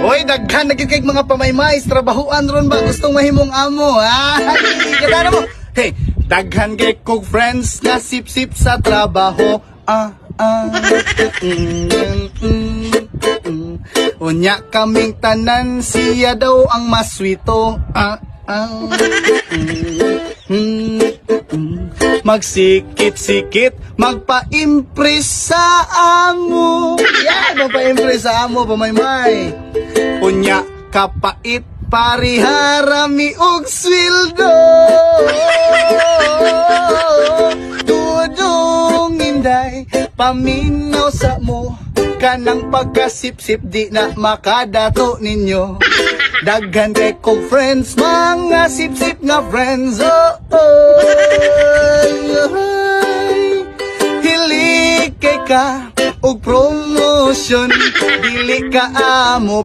Oy, daghan na gid kay mga pamaymay, trabahuan ron ba gustong mahimong amo? Ay, kada mo. Hey, daghan kay kog friends nga sip-sip sa trabaho. Unya kaming tanan, siya daw ang maswito. Magsikit-sikit, magpa-impress sa amo. Yan, magpa-impress sa amo, pamaymay. Unya, kapait, pariharami og sweldo. Tudong inday, paminaw sa mo. Kanang pagkasip-sip, di na makadato ninyo. Daghan kay kog friends, mga sip-sip nga friends. Hili kay ka og promotion, dili ka amo.